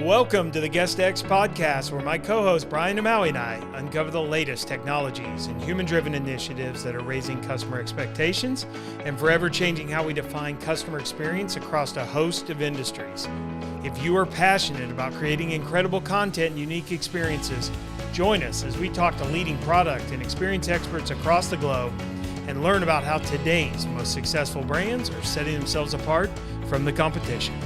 Welcome to the GuestX podcast, where my co-host Brian Amaui and I uncover the latest technologies and human-driven initiatives that are raising customer expectations and forever changing how we define customer experience across a host of industries. If you are passionate about creating incredible content and unique experiences, join us as we talk to leading product and experience experts across the globe and learn about how today's most successful brands are setting themselves apart from the competition.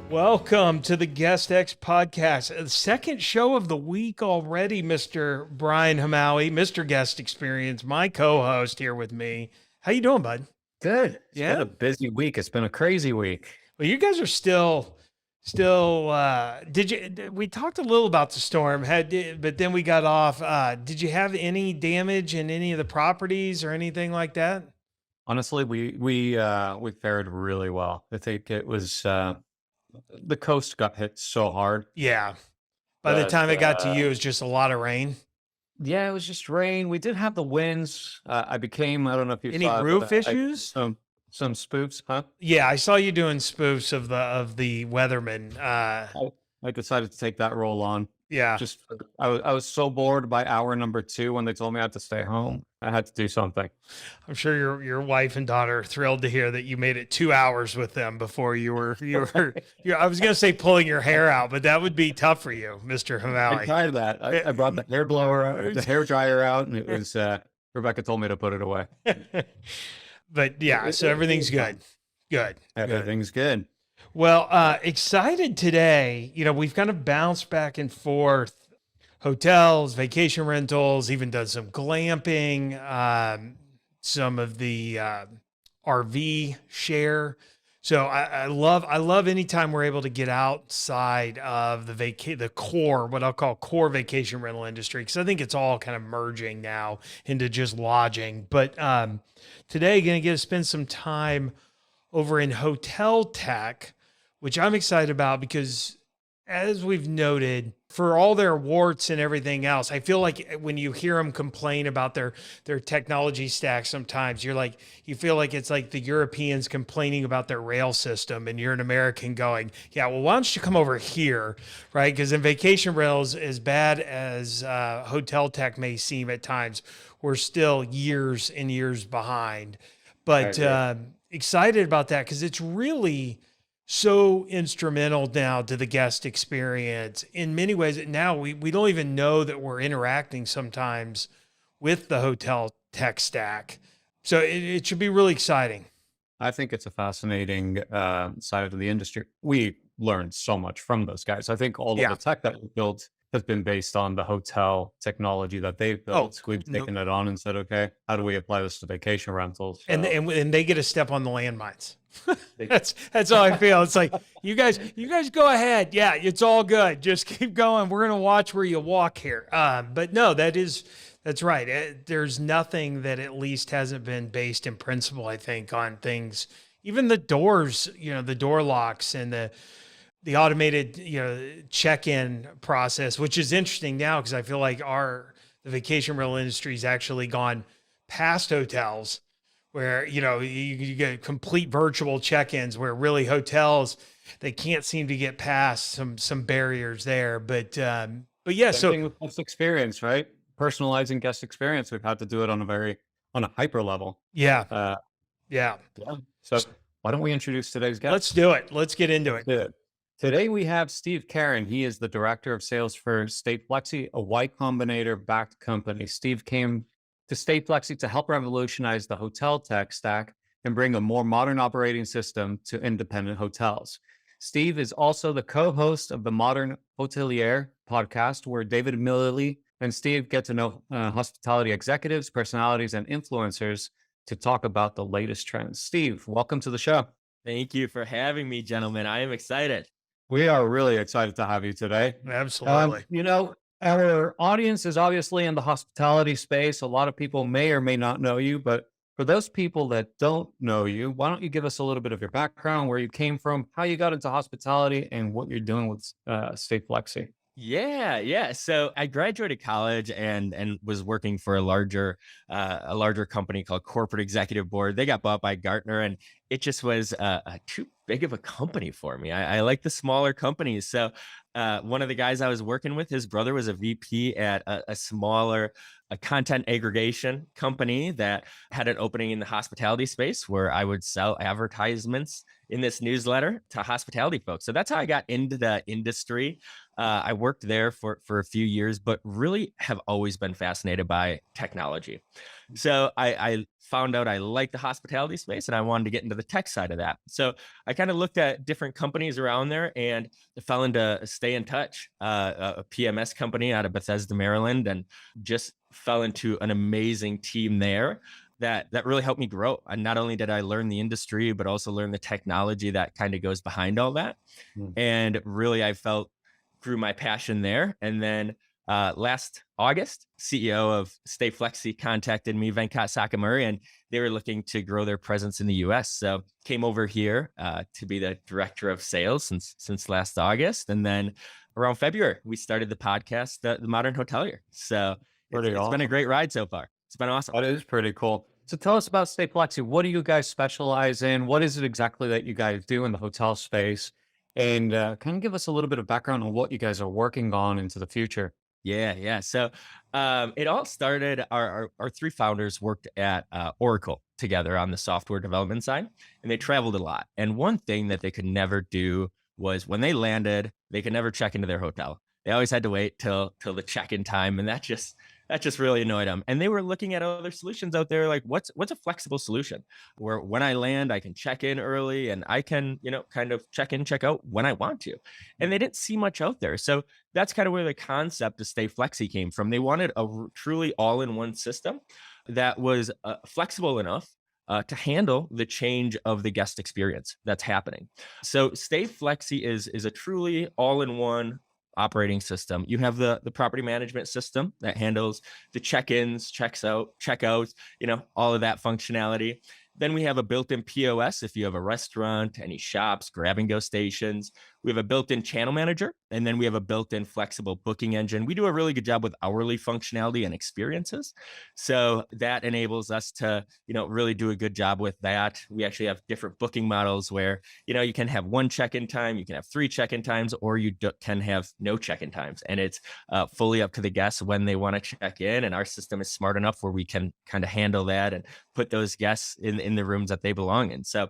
Welcome to the GuestX podcast, the second show of the week already, Mr. Brian Amaui, Mr. Guest Experience, my co-host here with me. How you doing, bud? Good. It's been a busy week. It's been a crazy week. Well, you guys are still, we talked a little about the storm, but then we got off. Did you have any damage in any of the properties or anything like that? Honestly, we fared really well. I think it was, the coast got hit so hard. Yeah. By the time it got to you, it was just a lot of rain. Yeah, it was just rain. We did have the winds. I don't know if you Any saw roof issues? Some spoofs, huh? Yeah, I saw you doing spoofs of the weatherman. I decided to take that role on. Yeah. I was so bored by hour number 2 when they told me I had to stay home. I had to do something. I'm sure your wife and daughter are thrilled to hear that you made it 2 hours with them before you were I was going to say pulling your hair out, but that would be tough for you, Mr. Amaui. I tried that. I brought the hair blower, the hair dryer out, and it was Rebecca told me to put it away. But yeah, so everything's good. Good. Everything's good. Well, excited today. You know, we've kind of bounced back and forth. Hotels, vacation rentals, even done some glamping, some of the RV share. So I love anytime we're able to get outside of the core, what I'll call core vacation rental industry, because I think it's all kind of merging now into just lodging. But today, going to get to spend some time over in hotel tech, which I'm excited about because, as we've noted, for all their warts and everything else, I feel like when you hear them complain about their technology stack, sometimes you feel like it's like the Europeans complaining about their rail system, and you're an American going, yeah, well, why don't you come over here, right? Because in vacation rentals, as bad as hotel tech may seem at times, we're still years and years behind. But excited about that because it's really so instrumental now to the guest experience in many ways. Now we don't even know that we're interacting sometimes with the hotel tech stack. So it should be really exciting. I think it's a fascinating side of the industry. We learned so much from those guys. I think all of the tech that we built has been based on the hotel technology that they've built. We've taken it on and said, okay, how do we apply this to vacation rentals? So, and they get a step on the landmines. That's how I feel. It's like, you guys go ahead. Yeah, it's all good. Just keep going. We're going to watch where you walk here. But no, that's right. There's nothing that at least hasn't been based in principle, I think, on things, even the doors, the door locks and the automated, check-in process, which is interesting now because I feel like the vacation rental industry has actually gone past hotels where, you get complete virtual check-ins where really hotels, they can't seem to get past some barriers there. But yeah, same thing with guest experience, right? Personalizing guest experience. We've had to do it on a hyper level. Yeah. Yeah. So why don't we introduce today's guest? Let's do it. Let's get into it. Good. Today we have Steve Carran. He is the director of sales for Stayflexi, a Y Combinator-backed company. Steve came to Stayflexi to help revolutionize the hotel tech stack and bring a more modern operating system to independent hotels. Steve is also the co-host of the Modern Hotelier podcast, where David Milley and Steve get to know hospitality executives, personalities, and influencers to talk about the latest trends. Steve, welcome to the show. Thank you for having me, gentlemen. I am excited. We are really excited to have you today. Absolutely. Our audience is obviously in the hospitality space. A lot of people may or may not know you, but for those people that don't know you, why don't you give us a little bit of your background, where you came from, how you got into hospitality, and what you're doing with Stayflexi? Yeah. So I graduated college and was working for a larger company called Corporate Executive Board. They got bought by Gartner, and it just was too big of a company for me. I like the smaller companies. So one of the guys I was working with, his brother was a VP at a smaller a content aggregation company that had an opening in the hospitality space where I would sell advertisements in this newsletter to hospitality folks. So that's how I got into the industry. I worked there for a few years, but really have always been fascinated by technology. So I found out I liked the hospitality space and I wanted to get into the tech side of that. So I kind of looked at different companies around there and fell into Stay in Touch, a PMS company out of Bethesda, Maryland, and just fell into an amazing team there that really helped me grow. And not only did I learn the industry, but also learn the technology that kind of goes behind all that. And really, I felt grew my passion there. And then last August, CEO of Stayflexi contacted me, Venkat Sakamuri, and they were looking to grow their presence in the US. So came over here to be the director of sales since last August. And then around February, we started the podcast, The Modern Hotelier. So it's been a great ride so far. It's been awesome. That is pretty cool. So tell us about Stayflexi. What do you guys specialize in? What is it exactly that you guys do in the hotel space? And kind of give us a little bit of background on what you guys are working on into the future. Yeah. So it all started, our three founders worked at Oracle together on the software development side, and they traveled a lot. And one thing that they could never do was when they landed, they could never check into their hotel. They always had to wait till the check-in time. And that just really annoyed them. And they were looking at other solutions out there, like what's a flexible solution where when I land, I can check in early and I can, kind of check in, check out when I want to. And they didn't see much out there. So that's kind of where the concept of Stayflexi came from. They wanted a truly all-in-one system that was flexible enough to handle the change of the guest experience that's happening. So Stayflexi is a truly all-in-one operating system. You have the property management system that handles the check-ins, checkouts, all of that functionality. Then we have a built-in POS if you have a restaurant, any shops, grab and go stations. We have a built-in channel manager, and then we have a built-in flexible booking engine. We do a really good job with hourly functionality and experiences. So that enables us to, really do a good job with that. We actually have different booking models where, you can have one check-in time, you can have 3 check-in times, or you can have no check-in times. And it's fully up to the guests when they want to check in. And our system is smart enough where we can kind of handle that and put those guests in the rooms that they belong in. So,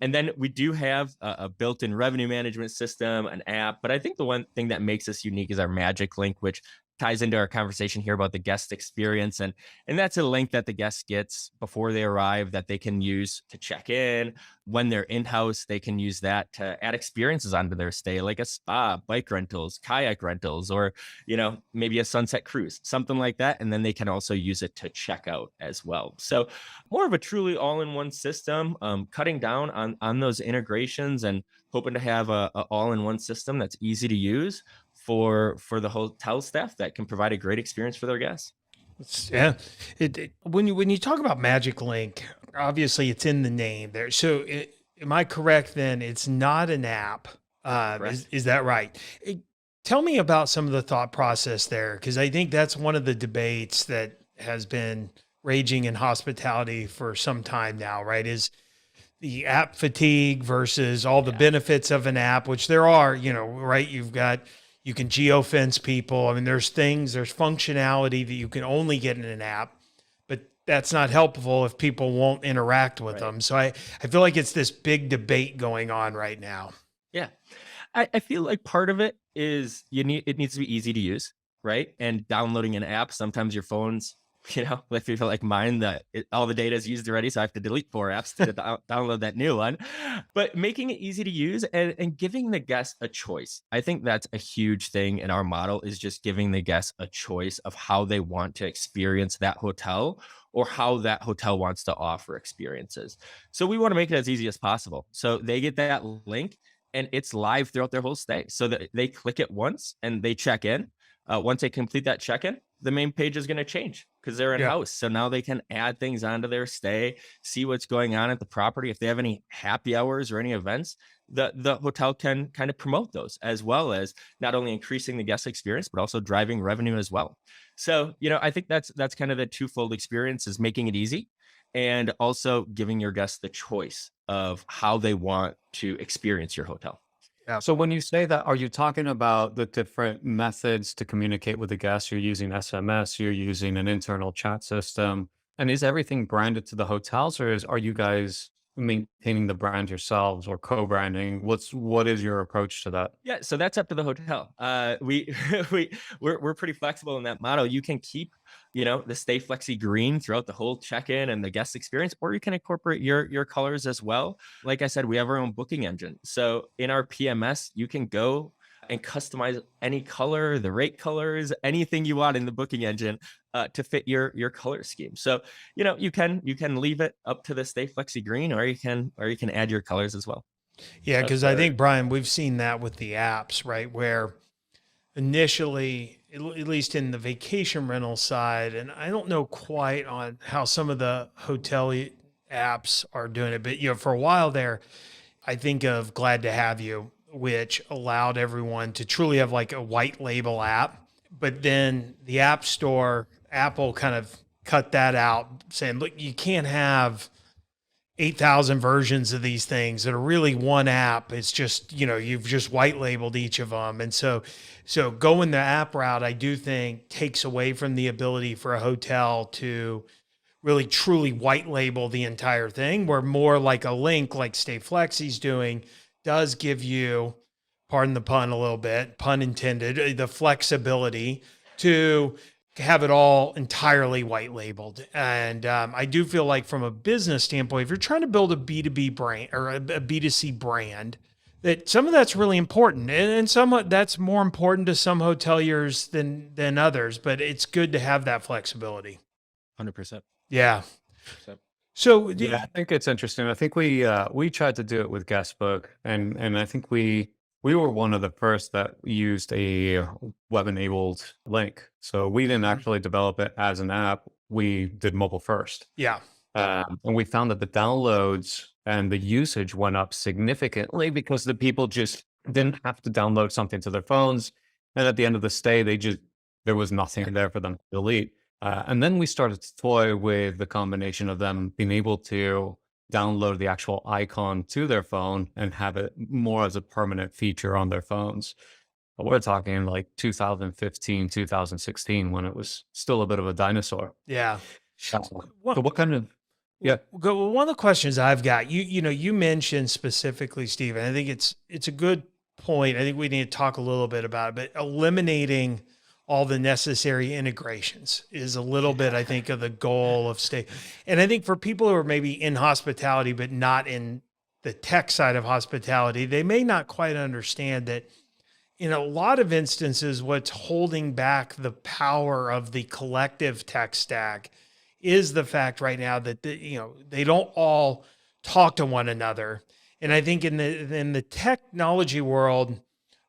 and then we do have a built-in revenue management system, an app. But I think the one thing that makes us unique is our magic link, which ties into our conversation here about the guest experience. And that's a link that the guest gets before they arrive that they can use to check in. When they're in-house, they can use that to add experiences onto their stay, like a spa, bike rentals, kayak rentals, or, maybe a sunset cruise, something like that. And then they can also use it to check out as well. So more of a truly all-in-one system, cutting down on those integrations and hoping to have a all-in-one system that's easy to use for the hotel staff that can provide a great experience for their guests. Yeah. When you talk about Magic Link, obviously it's in the name there. So am I correct then? It's not an app. Is that right? Tell me about some of the thought process there, because I think that's one of the debates that has been raging in hospitality for some time now, right? Is the app fatigue versus all the benefits of an app, which there are, right? You can geofence people. I mean, there's functionality that you can only get in an app, but that's not helpful if people won't interact with them. So I feel like it's this big debate going on right now. Yeah. I feel like part of it is it needs to be easy to use, right? And downloading an app, sometimes your phone's, if you feel like mine, all the data is used already, so I have to delete 4 apps to download that new one. But making it easy to use and giving the guest a choice. I think that's a huge thing in our model, is just giving the guest a choice of how they want to experience that hotel or how that hotel wants to offer experiences. So we want to make it as easy as possible. So they get that link and it's live throughout their whole stay. So that they click it once and they check in. Once they complete that check-in, the main page is going to change because they're in-house. So now they can add things onto their stay, see what's going on at the property. If they have any happy hours or any events, the hotel can kind of promote those, as well as not only increasing the guest experience, but also driving revenue as well. So, I think that's kind of the twofold experience, is making it easy and also giving your guests the choice of how they want to experience your hotel. So when you say that, are you talking about the different methods to communicate with the guests? You're using SMS, you're using an internal chat system, and is everything branded to the hotels, or are you guys maintaining the brand yourselves or co-branding? What is your approach to that? Yeah, so that's up to the hotel. We we're pretty flexible in that model. You can keep, the Stayflexi green throughout the whole check-in and the guest experience, or you can incorporate your colors as well. Like I said, we have our own booking engine. So in our PMS, you can go and customize any color, the rate colors, anything you want in the booking engine to fit your color scheme. So you can leave it up to the Stayflexi green, or you can add your colors as well. Yeah, That's because I very think, Brian, we've seen that with the apps, right? Where initially, at least in the vacation rental side, and I don't know quite on how some of the hotel apps are doing it, but for a while there, I think of Glad to Have You, which allowed everyone to truly have like a white label app. But then the App Store, Apple kind of cut that out, saying, look, you can't have 8,000 versions of these things that are really one app. It's just, you've just white labeled each of them. And so going the app route, I do think takes away from the ability for a hotel to really truly white label the entire thing, where more like a link like Stayflexi's doing does give you, pardon the pun a little bit, pun intended, the flexibility to have it all entirely white labeled. And I do feel like from a business standpoint, if you're trying to build a B2B brand or a B2C brand, that some of that's really important, and some that's more important to some hoteliers than others, but it's good to have that flexibility. 100%. Yeah. So Yeah, I think it's interesting. I think we tried to do it with Guestbook, and I think we were one of the first that used a web-enabled link. So we didn't actually develop it as an app. We did mobile first. yeah, And we found that the downloads and the usage went up significantly because the people just didn't have to download something to their phones. And at the end of the stay, there was nothing there for them to delete. And then we started to toy with the combination of them being able to download the actual icon to their phone and have it more as a permanent feature on their phones. But we're talking like 2015, 2016, when it was still a bit of a dinosaur. yeah. So what kind of, yeah. Well, one of the questions I've got, you mentioned specifically, Steve, and I think it's a good point. I think we need to talk a little bit about it, but eliminating all the necessary integrations is a little bit, I think, of the goal of Stay. And I think for people who are maybe in hospitality, but not in the tech side of hospitality, they may not quite understand that in a lot of instances, what's holding back the power of the collective tech stack is the fact right now that they don't all talk to one another. And I think in the technology world,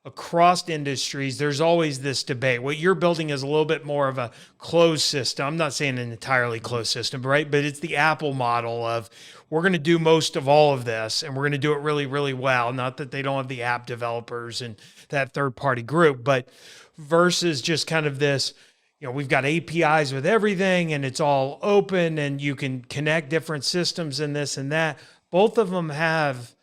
across industries, there's always this debate. What you're building is a little bit more of a closed system. I'm not saying an entirely closed system, right? But it's the Apple model of we're going to do most of all of this and we're going to do it really, really well. Not that they don't have the app developers and that third party group, but versus just kind of this, we've got APIs with everything and it's all open and you can connect different systems and this and that. Both of them have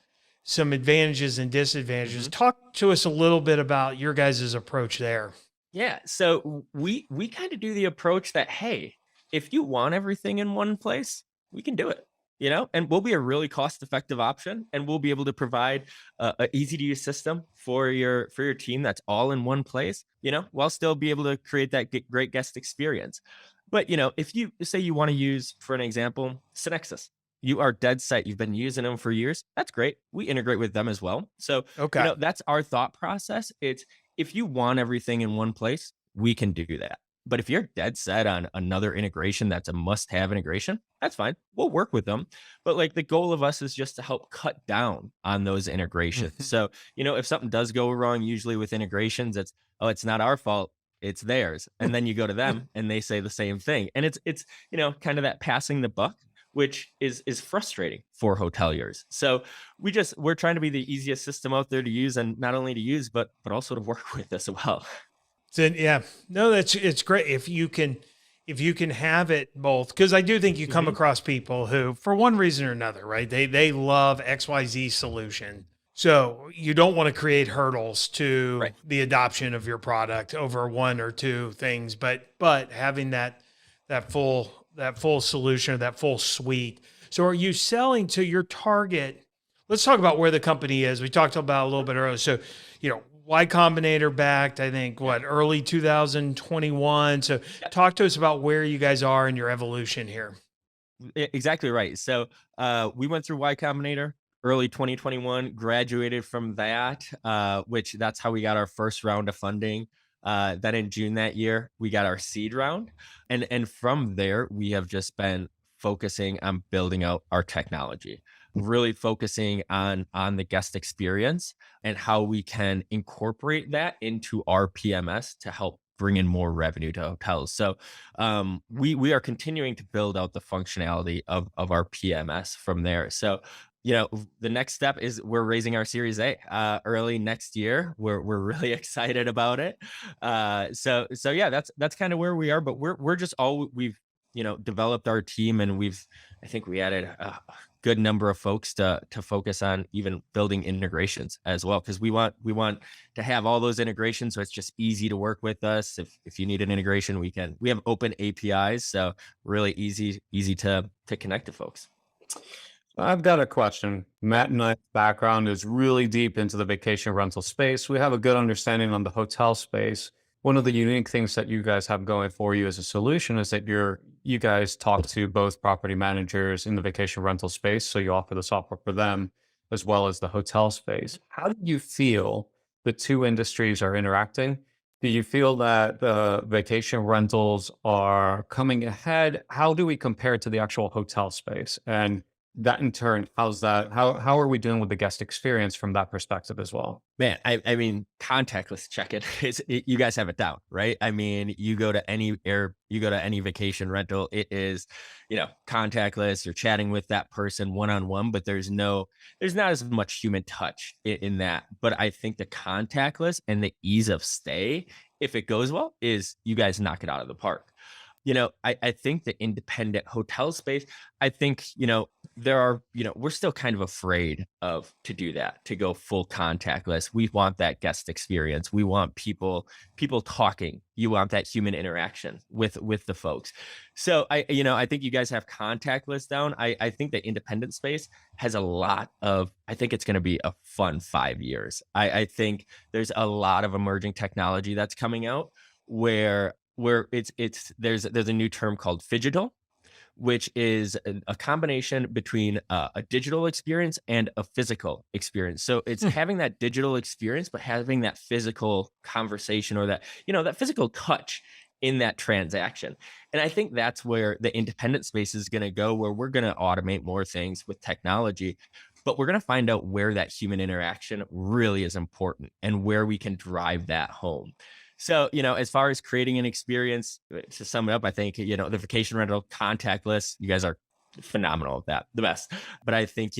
some advantages and disadvantages. Mm-hmm. Talk to us a little bit about your guys' approach there. Yeah. So we kind of do the approach that, hey, if you want everything in one place, we can do it, and we'll be a really cost-effective option, and we'll be able to provide an easy-to-use system for your team that's all in one place, while still be able to create that great guest experience. But, if you say you want to use, for an example, Synexus, you are dead set. You've been using them for years. That's great. We integrate with them as well. So, Okay. that's our thought process. It's if you want everything in one place, we can do that. But if you're dead set on another integration that's a must-have integration, that's fine. We'll work with them. But like the goal of us is just to help cut down on those integrations. So, if something does go wrong, usually with integrations, it's not our fault. It's theirs. And then you go to them and they say the same thing. And it's kind of that passing the buck, which is frustrating for hoteliers. So we're trying to be the easiest system out there to use, and not only to use, but also to work with as well. So yeah, no, it's great. If if you can have it both, because I do think you come across people who, for one reason or another, right? They love XYZ solution. So you don't want to create hurdles to Right. the adoption of your product over one or two things, but having that full solution or that full suite. So are you selling to your target? Let's talk about where the company is. We talked about a little bit earlier. So, Y Combinator backed, I think, early 2021. So talk to us about where you guys are in your evolution here. Exactly right. So we went through Y Combinator early 2021, graduated from that, which that's how we got our first round of funding. Then in June that year, we got our seed round. And from there, we have just been focusing on building out our technology, really focusing on the guest experience and how we can incorporate that into our PMS to help bring in more revenue to hotels. So we are continuing to build out the functionality of our PMS from there. So the next step is we're raising our Series A early next year. We're really excited about it. So yeah, that's kind of where we are. But we're just we've developed our team, and I think we added a good number of folks to focus on even building integrations as well, because we want to have all those integrations so it's just easy to work with us. If you need an integration, we have open APIs, so really easy to connect to folks. I've got a question. Matt and I's background is really deep into the vacation rental space. We have a good understanding on the hotel space. One of the unique things that you guys have going for you as a solution is that you guys talk to both property managers in the vacation rental space. So you offer the software for them as well as the hotel space. How do you feel the two industries are interacting? Do you feel that the vacation rentals are coming ahead? How do we compare it to the actual hotel space? And that in turn, how are we doing with the guest experience from that perspective as well? Man, I mean, contactless check-in you guys have it down, right? I mean, you go to any vacation rental, it is, contactless. You're chatting with that person one-on-one, but there's not as much human touch in that. But I think the contactless and the ease of stay, if it goes well, is you guys knock it out of the park. I think the independent hotel space, I think, we're still kind of afraid to do that, to go full contactless. We want that guest experience. We want people talking. You want that human interaction with the folks. So I think you guys have contactless down. I think the independent space has I think it's going to be a fun 5 years. I think there's a lot of emerging technology that's coming out where there's a new term called phygital, which is a combination between a digital experience and a physical experience. So it's having that digital experience, but having that physical conversation or that physical touch in that transaction. And I think that's where the independent space is going to go, where we're going to automate more things with technology, but we're going to find out where that human interaction really is important and where we can drive that home. So, as far as creating an experience, to sum it up, I think, the vacation rental contactless, you guys are phenomenal at that, the best. But I think,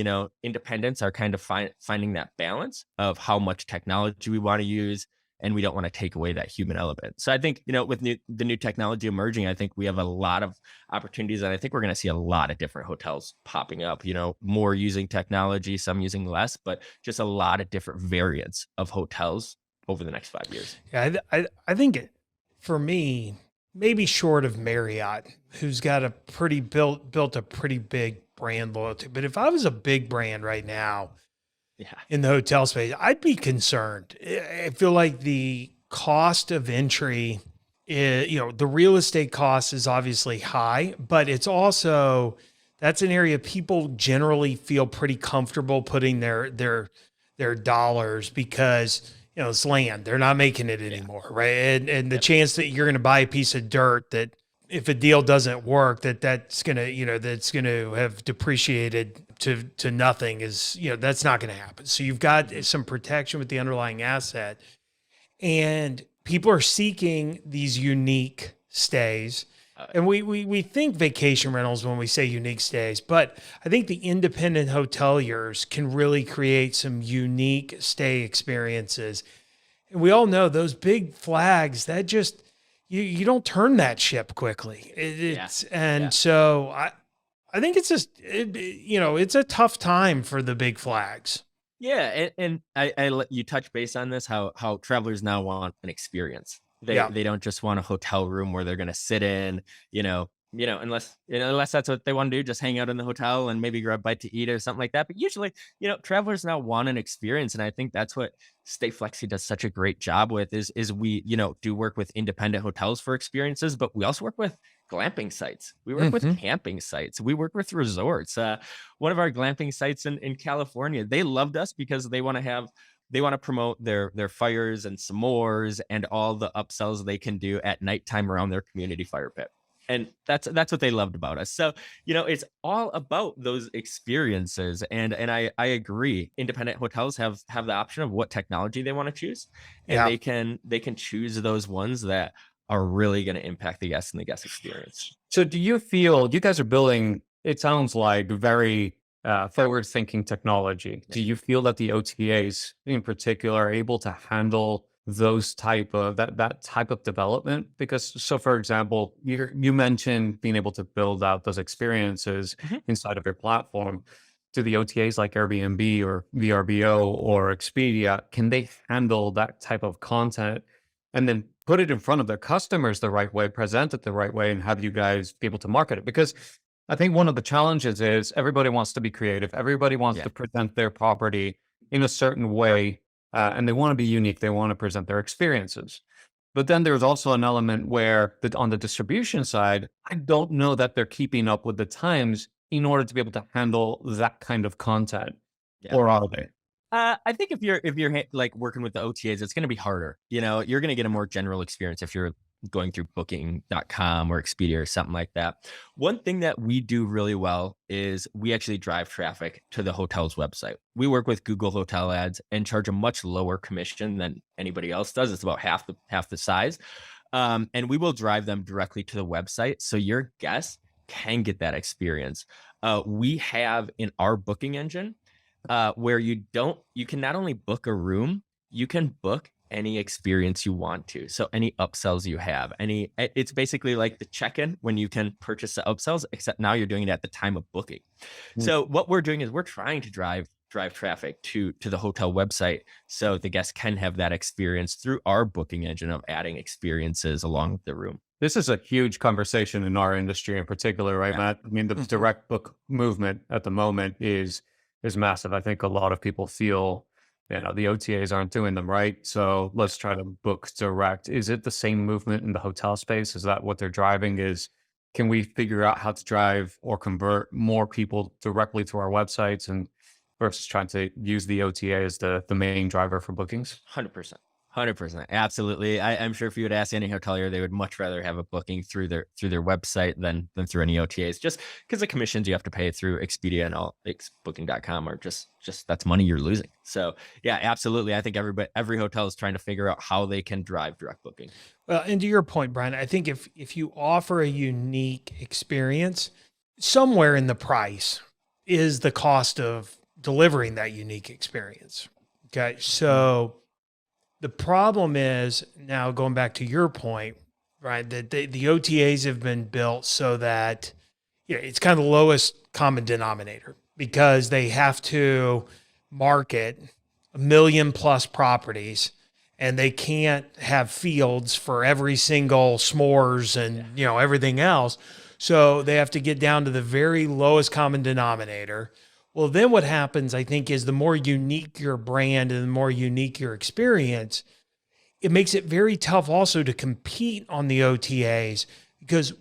independents are kind of finding that balance of how much technology we want to use, and we don't want to take away that human element. So I think, with the new technology emerging, I think we have a lot of opportunities, and I think we're going to see a lot of different hotels popping up, more using technology, some using less, but just a lot of different variants of hotels over the next 5 years. Yeah, I think for me, maybe short of Marriott, who's got a built a pretty big brand loyalty. But if I was a big brand right now, in the hotel space, I'd be concerned. I feel like the cost of entry is, the real estate cost is obviously high, but it's also, that's an area people generally feel pretty comfortable putting their dollars, because it's land. They're not making it anymore, right? And the chance that you're going to buy a piece of dirt that, if a deal doesn't work, that's going to have depreciated to nothing, is, that's not going to happen. So you've got some protection with the underlying asset, and people are seeking these unique stays. And we think vacation rentals when we say unique stays, but I think the independent hoteliers can really create some unique stay experiences. And we all know those big flags, that just, you don't turn that ship quickly. So I think it's just, it's a tough time for the big flags. Yeah, and I let you touch base on this, how travelers now want an experience. Yeah. They don't just want a hotel room where they're gonna sit in, unless that's what they want to do, just hang out in the hotel and maybe grab a bite to eat or something like that. But usually, travelers now want an experience, and I think that's what Stayflexi does such a great job with is we, do work with independent hotels for experiences, but we also work with glamping sites. We work with camping sites. We work with resorts. One of our glamping sites in California, they loved us because they want to promote their fires and s'mores and all the upsells they can do at nighttime around their community fire pit. And that's what they loved about us. So, it's all about those experiences. And I agree. Independent hotels have the option of what technology they want to choose. And they can choose those ones that are really going to impact the guests and the guest experience. So do you feel you guys are building, it sounds like, very forward-thinking technology? Do you feel that the OTAs in particular are able to handle those type of that type of development? Because, so for example, you mentioned being able to build out those experiences inside of your platform. Do the OTAs like Airbnb or VRBO or Expedia, can they handle that type of content and then put it in front of their customers the right way, present it the right way, and have you guys be able to market it? Because I think one of the challenges is everybody wants to be creative. Everybody wants to present their property in a certain way, and they want to be unique. They want to present their experiences. But then there's also an element where on the distribution side, I don't know that they're keeping up with the times in order to be able to handle that kind of content, or are they? I think if you're like working with the OTAs, it's going to be harder. You're going to get a more general experience if you're going through booking.com or Expedia or something like that. One thing that we do really well is we actually drive traffic to the hotel's website. We work with Google Hotel Ads and charge a much lower commission than anybody else does. It's about half the size. And we will drive them directly to the website so your guests can get that experience. We have in our booking engine where you can not only book a room, you can book any experience you want to. So any upsells you have, it's basically like the check-in when you can purchase the upsells, except now you're doing it at the time of booking. So what we're doing is we're trying to drive traffic to the hotel website so the guests can have that experience through our booking engine of adding experiences along with the room. This is a huge conversation in our industry in particular, right, Matt? I mean, the direct book movement at the moment is massive. I think a lot of people feel, the OTAs aren't doing them right, so let's try to book direct. Is it the same movement in the hotel space? Is that what they're driving? Can we figure out how to drive or convert more people directly to our websites and versus trying to use the OTA as the main driver for bookings? 100%. 100%. Absolutely. I'm sure if you would ask any hotelier, they would much rather have a booking through their website than through any OTAs, just because the commissions you have to pay through Expedia and all booking.com are just that's money you're losing. So yeah, absolutely. I think every hotel is trying to figure out how they can drive direct booking. Well, and to your point, Brian, I think if you offer a unique experience, somewhere in the price is the cost of delivering that unique experience. Okay. So the problem is, now going back to your point, right, that the OTAs have been built so that it's kind of the lowest common denominator because they have to market 1 million+ properties and they can't have fields for every single s'mores and everything else. So they have to get down to the very lowest common denominator. Well, then what happens, I think, is the more unique your brand and the more unique your experience, it makes it very tough also to compete on the OTAs because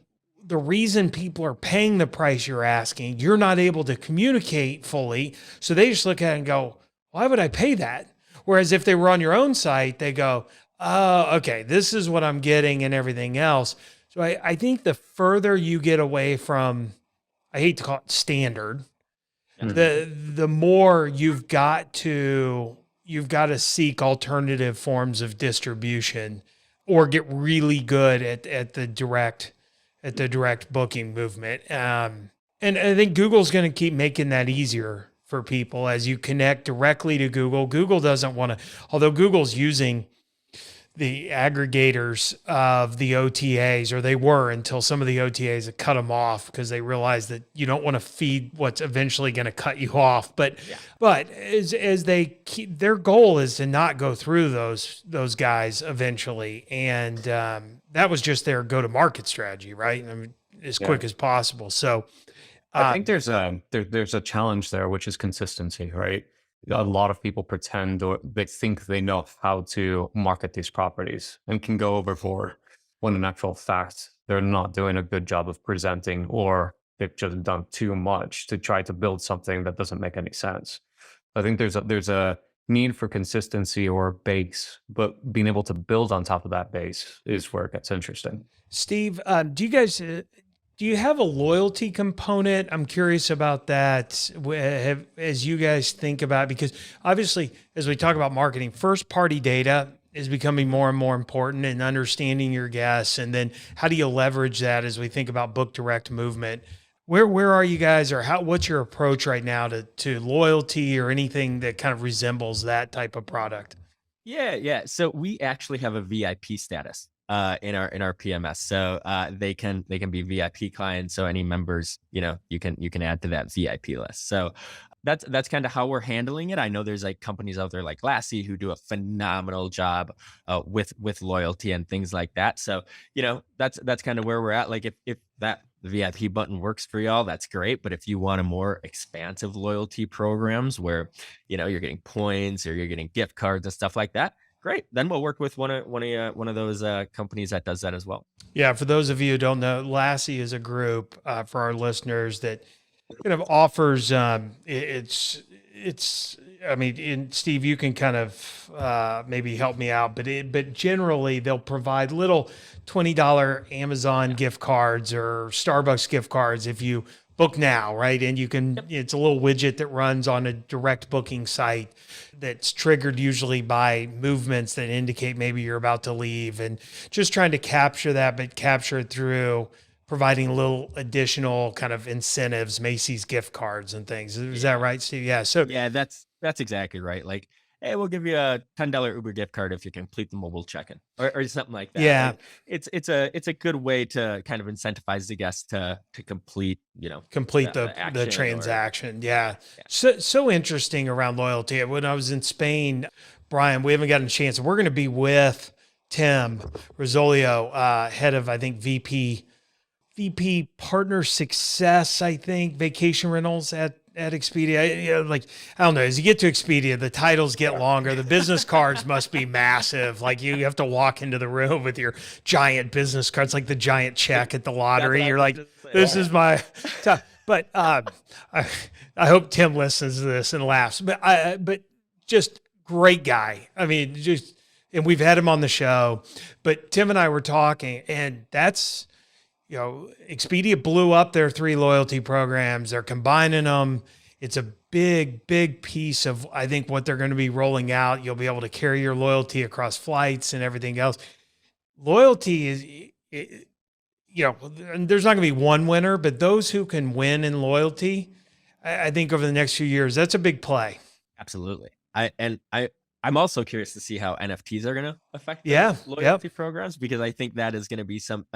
the reason people are paying the price you're asking, you're not able to communicate fully. So they just look at it and go, why would I pay that? Whereas if they were on your own site, they go, oh, okay, this is what I'm getting and everything else. So I think the further you get away from, I hate to call it standard, the more you've got to seek alternative forms of distribution or get really good at the direct booking movement. And I think Google's going to keep making that easier for people as you connect directly to Google. Google doesn't want to, although Google's using the aggregators of the OTAs, or they were until some of the OTAs had cut them off because they realized that you don't want to feed what's eventually going to cut you off. But as they keep, their goal is to not go through those guys eventually, and that was just their go-to-market strategy, right? I mean, as quick as possible. So I think there's a challenge there, which is consistency, right? A lot of people pretend or they think they know how to market these properties and can go overboard when in actual fact, they're not doing a good job of presenting, or they've just done too much to try to build something that doesn't make any sense. I think there's a need for consistency or base, but being able to build on top of that base is where it gets interesting. Steve, do you have a loyalty component? I'm curious about that as you guys think about, because obviously, as we talk about marketing, first party data is becoming more and more important, and understanding your guests. And then how do you leverage that as we think about book direct movement? Where are you guys, or what's your approach right now to loyalty or anything that kind of resembles that type of product? Yeah. So we actually have a VIP status in our PMS. So they can be VIP clients. So any members, you can add to that VIP list. So that's kind of how we're handling it. I know there's like companies out there like Lassie who do a phenomenal job with loyalty and things like that. So that's kind of where we're at. Like if that VIP button works for y'all, that's great. But if you want a more expansive loyalty programs where you're getting points or you're getting gift cards and stuff like that, great. Then we'll work with one of those companies that does that as well. Yeah, for those of you who don't know, Lassie is a group for our listeners that kind of offers. It's. I mean, and Steve, you can kind of maybe help me out, but generally they'll provide little $20 Amazon gift cards or Starbucks gift cards if you book now, right? And you can. It's a little widget that runs on a direct booking site that's triggered usually by movements that indicate maybe you're about to leave, and just trying to capture that, but capture it through providing a little additional kind of incentives, Macy's gift cards and things. Is that right, Steve? Yeah. So yeah, that's exactly right. Like, hey, we'll give you a $10 Uber gift card if you complete the mobile check-in or something like that. Yeah. Like, it's a good way to kind of incentivize the guests to complete, the action transaction. Yeah. So interesting around loyalty. When I was in Spain, Brian, we haven't gotten a chance. We're going to be with Tim Rosolio, head of, I think, VP partner success, I think, vacation rentals at Expedia. I don't know, as you get to Expedia, the titles get longer. The business cards must be massive. Like you have to walk into the room with your giant business cards, like the giant check at the lottery. You're like, this is my time. But I hope Tim listens to this and laughs. But just great guy. I mean, and we've had him on the show, but Tim and I were talking, and that's, Expedia blew up their 3 loyalty programs. They're combining them. It's a big, big piece of, I think, what they're going to be rolling out. You'll be able to carry your loyalty across flights and everything else. Loyalty is, there's not going to be one winner, but those who can win in loyalty, I think over the next few years, that's a big play. Absolutely. I'm also curious to see how NFTs are going to affect loyalty programs, because I think that is going to be some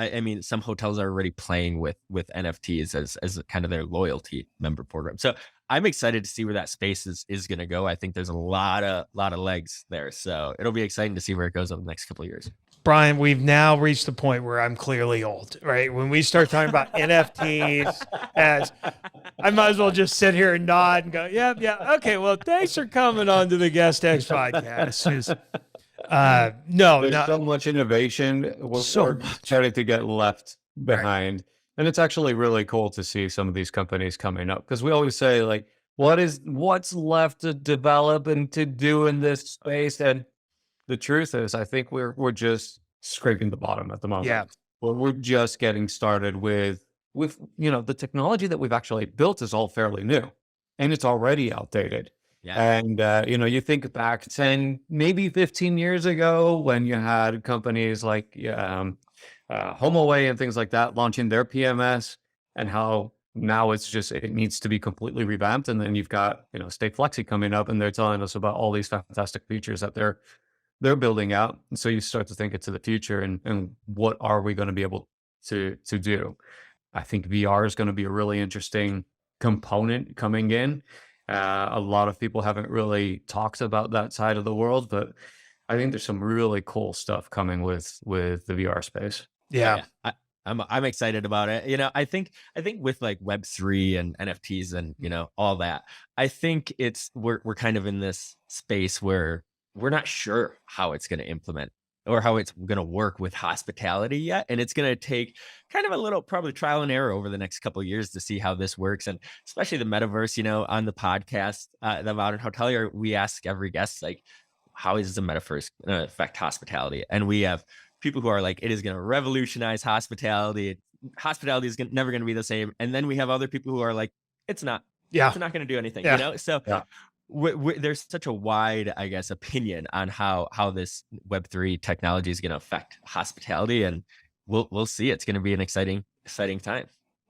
hotels are already playing with NFTs as kind of their loyalty member program. So I'm excited to see where that space is going to go. I think there's a lot of legs there. So it'll be exciting to see where it goes over the next couple of years. Brian, we've now reached the point where I'm clearly old, right? When we start talking about NFTs, I might as well just sit here and nod and go, yeah. Okay, well, thanks for coming on to the GuestX podcast. There's so much innovation. We're starting to get left behind. Right. And it's actually really cool to see some of these companies coming up, because we always say, like, what's left to develop and to do in this space? And the truth is, I think we're just scraping the bottom at the moment. Yeah. We're just getting started with the technology that we've actually built is all fairly new, and it's already outdated. Yeah. And you think back 10, maybe 15 years ago when you had companies like HomeAway and things like that launching their PMS, and how now it needs to be completely revamped. And then you've got Stayflexi coming up, and they're telling us about all these fantastic features that they're they're building out. And so you start to think into the future and what are we going to be able to do? I think VR is going to be a really interesting component coming in. A lot of people haven't really talked about that side of the world, but I think there's some really cool stuff coming with the VR space. Yeah. I'm excited about it. You know, I think with like Web3 and NFTs and, you know, all that, I think we're kind of in this space where we're not sure how it's going to implement or how it's going to work with hospitality yet. And it's going to take kind of a little probably trial and error over the next couple of years to see how this works. And especially the metaverse, you know, on the podcast, The Modern Hotelier, we ask every guest, like, how is the metaverse going to affect hospitality? And we have people who are like, it is going to revolutionize hospitality. Hospitality is never going to be the same. And then we have other people who are like, it's not. Yeah. It's not going to do anything, Yeah. you know? So there's such a wide, I guess, opinion on how this Web3 technology is going to affect hospitality. And we'll see. It's going to be an exciting time.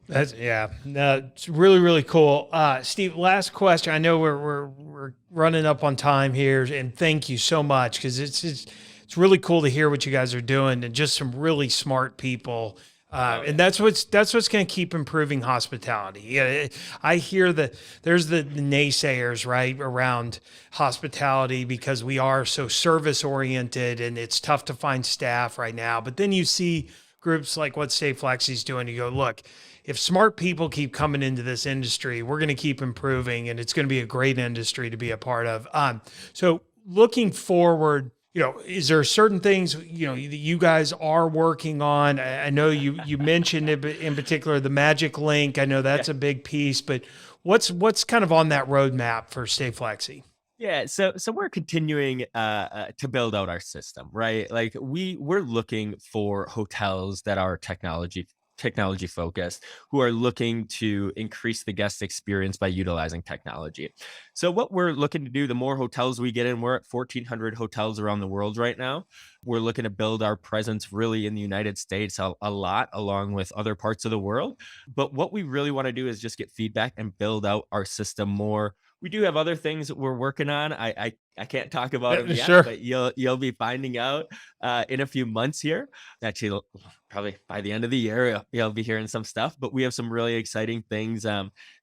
It's really, really cool. Steve, last question. I know we're running up on time here, and thank you so much, because it's really cool to hear what you guys are doing, and just some really smart people. And that's what's going to keep improving hospitality. Yeah, I hear that there's the naysayers, right, around hospitality, because we are so service oriented and it's tough to find staff right now. But then you see groups like what Stayflexi is doing. You go, look, if smart people keep coming into this industry, we're going to keep improving, and it's going to be a great industry to be a part of. So looking forward, you know, is there certain things, you know, that you guys are working on? I know you mentioned it in particular, the Magic Link. I know that's a big piece, but what's kind of on that roadmap for Stayflexi? Yeah, so we're continuing to build out our system, right? Like we're looking for hotels that are technology focused, who are looking to increase the guest experience by utilizing technology. So what we're looking to do, the more hotels we get in, we're at 1,400 hotels around the world right now. We're looking to build our presence really in the United States a lot, along with other parts of the world. But what we really want to do is just get feedback and build out our system more. We do have other things that we're working on. I can't talk about them yet, Sure. but you'll be finding out in a few months here. Actually, probably by the end of the year, you'll be hearing some stuff. But we have some really exciting things,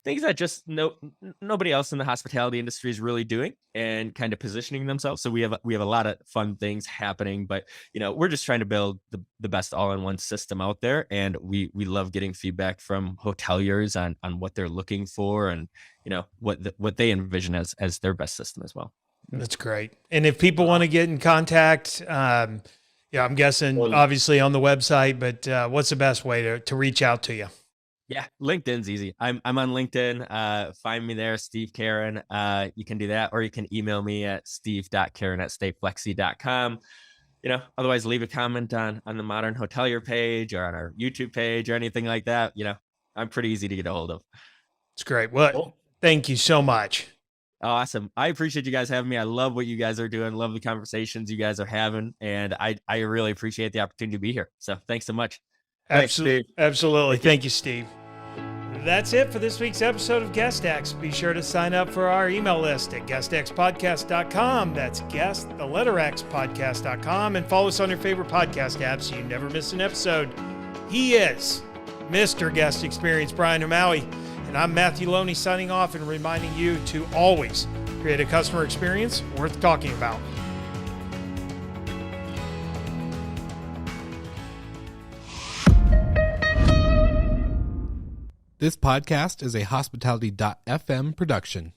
things that just nobody else in the hospitality industry is really doing and kind of positioning themselves. So we have a lot of fun things happening. But you know, we're just trying to build the best all-in-one system out there, and we love getting feedback from hoteliers on what they're looking for, and you know what they envision as their best system as well. That's great. And if people want to get in contact, I'm guessing obviously on the website, but what's the best way to reach out to you? Yeah, LinkedIn's easy. I'm on LinkedIn. Find me there, Steve Carran. You can do that, or you can email me at steve.carran@stayflexi.com. You know, otherwise leave a comment on the Modern Hotelier page or on our YouTube page or anything like that. You know, I'm pretty easy to get a hold of. It's great. Well, thank you so much. Awesome. I appreciate you guys having me. I love what you guys are doing. Love the conversations you guys are having. And I really appreciate the opportunity to be here. So thanks so much. Absolutely. Thank you, Steve. That's it for this week's episode of GuestX. Be sure to sign up for our email list at guestxpodcast.com. That's guest, the letter X, podcast.com. And follow us on your favorite podcast app so you never miss an episode. He is Mr. Guest Experience, Brian O'Malley. And I'm Matthew Loney, signing off and reminding you to always create a customer experience worth talking about. This podcast is a Hospitality.fm production.